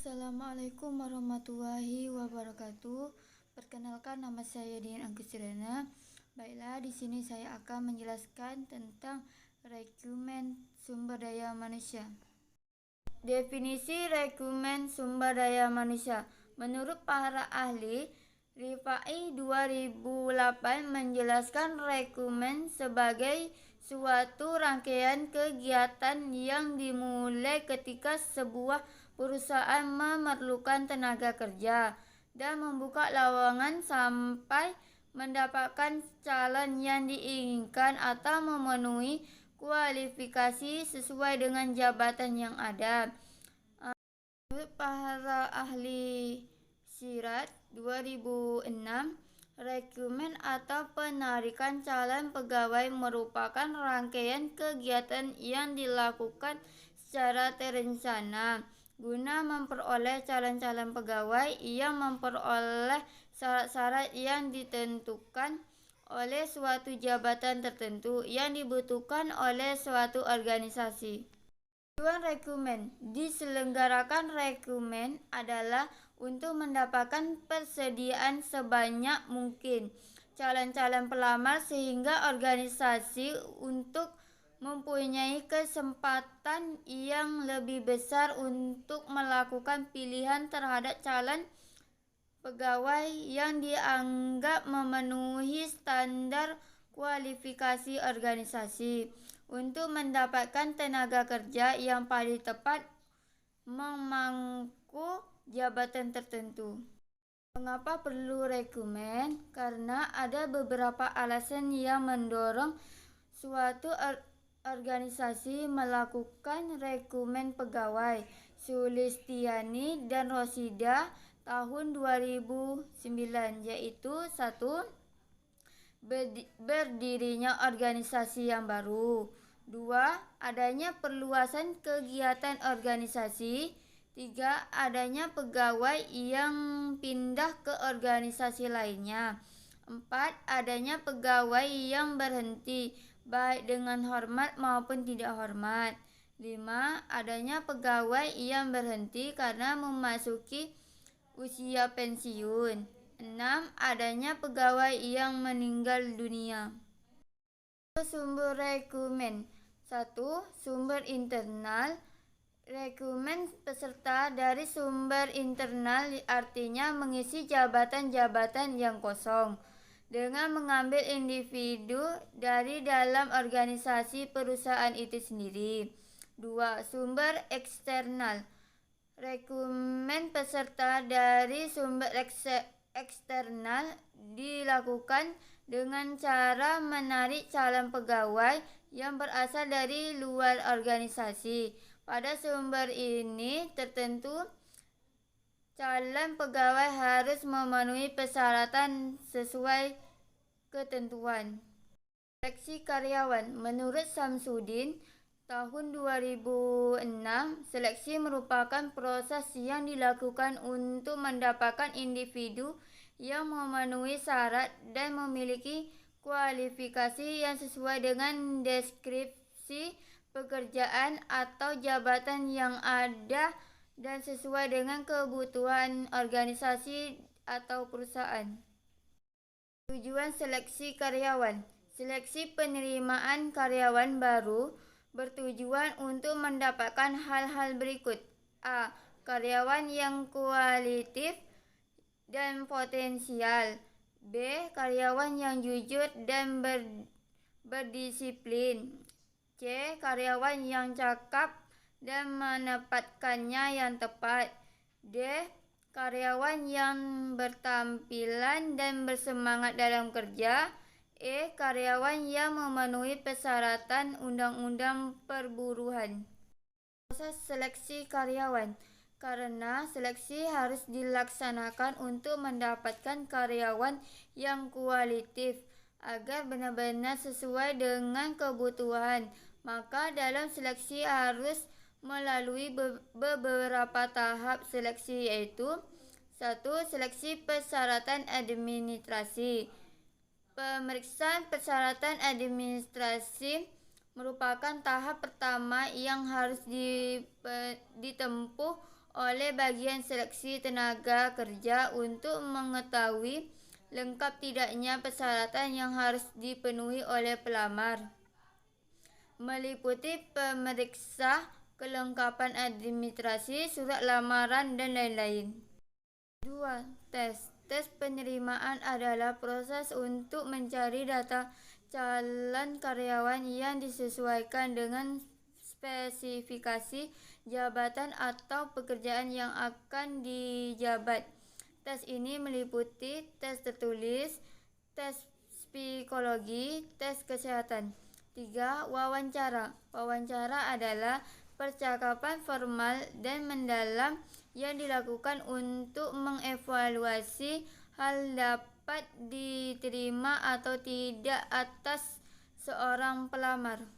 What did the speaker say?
Assalamualaikum warahmatullahi wabarakatuh. Perkenalkan, nama saya Dian Angkusirana. Baiklah, di sini saya akan menjelaskan tentang rekumen sumber daya manusia. Definisi rekumen sumber daya manusia. Menurut para ahli, Rifai 2008 menjelaskan rekumen sebagai suatu rangkaian kegiatan yang dimulai ketika sebuah perusahaan memerlukan tenaga kerja dan membuka lowongan sampai mendapatkan calon yang diinginkan atau memenuhi kualifikasi sesuai dengan jabatan yang ada. Menurut para ahli Sirat 2006, rekrumen atau penarikan calon pegawai merupakan rangkaian kegiatan yang dilakukan secara terencana guna memperoleh calon-calon pegawai yang memperoleh syarat-syarat yang ditentukan oleh suatu jabatan tertentu yang dibutuhkan oleh suatu organisasi. Tujuan rekrumen. Diselenggarakan rekrumen adalah untuk mendapatkan persediaan sebanyak mungkin calon-calon pelamar sehingga organisasi untuk mempunyai kesempatan yang lebih besar untuk melakukan pilihan terhadap calon pegawai yang dianggap memenuhi standar kualifikasi organisasi untuk mendapatkan tenaga kerja yang paling tepat memangku jabatan tertentu. Mengapa perlu rekrumen? Karena ada beberapa alasan yang mendorong suatu organisasi melakukan rekrumen pegawai. Sulistiani dan Rosida tahun 2009, yaitu 1. Berdirinya organisasi yang baru. 2. Adanya perluasan kegiatan organisasi. 3. Adanya pegawai yang pindah ke organisasi lainnya. 4. Adanya pegawai yang berhenti, baik dengan hormat maupun tidak hormat. 5. Adanya pegawai yang berhenti karena memasuki usia pensiun. 6. Adanya pegawai yang meninggal dunia. Sumber rekrumen. 1. Sumber internal. Rekrumen peserta dari sumber internal artinya mengisi jabatan-jabatan yang kosong dengan mengambil individu dari dalam organisasi perusahaan itu sendiri. 2. Sumber eksternal. Rekrumen peserta dari sumber eksternal dilakukan dengan cara menarik calon pegawai yang berasal dari luar organisasi. Pada sumber ini tertentu, calon pegawai harus memenuhi persyaratan sesuai ketentuan. Seleksi karyawan. Menurut Samsudin tahun 2006, seleksi merupakan proses yang dilakukan untuk mendapatkan individu yang memenuhi syarat dan memiliki kualifikasi yang sesuai dengan deskripsi pekerjaan atau jabatan yang ada dan sesuai dengan kebutuhan organisasi atau perusahaan. Tujuan seleksi karyawan. Seleksi penerimaan karyawan baru bertujuan untuk mendapatkan hal-hal berikut. A. Karyawan yang kualitatif dan potensial. B. Karyawan yang jujur dan berdisiplin. C. Karyawan yang cakap dan menempatkannya yang tepat. D. Karyawan yang bertampilan dan bersemangat dalam kerja. E. Karyawan yang memenuhi persyaratan undang-undang perburuhan. Proses seleksi karyawan. Karena seleksi harus dilaksanakan untuk mendapatkan karyawan yang kualitatif agar benar-benar sesuai dengan kebutuhan, maka dalam seleksi harus melalui beberapa tahap seleksi, yaitu 1. Seleksi persyaratan administrasi. Pemeriksaan persyaratan administrasi merupakan tahap pertama yang harus ditempuh oleh bagian seleksi tenaga kerja untuk mengetahui lengkap tidaknya persyaratan yang harus dipenuhi oleh pelamar, meliputi pemeriksa kelengkapan administrasi, surat lamaran, dan lain-lain. 2. Tes penerimaan adalah proses untuk mencari data calon karyawan yang disesuaikan dengan spesifikasi jabatan atau pekerjaan yang akan dijabat. Tes ini meliputi tes tertulis, tes psikologi, tes kesehatan. 3. Wawancara. Wawancara adalah percakapan formal dan mendalam yang dilakukan untuk mengevaluasi hal dapat diterima atau tidak atas seorang pelamar.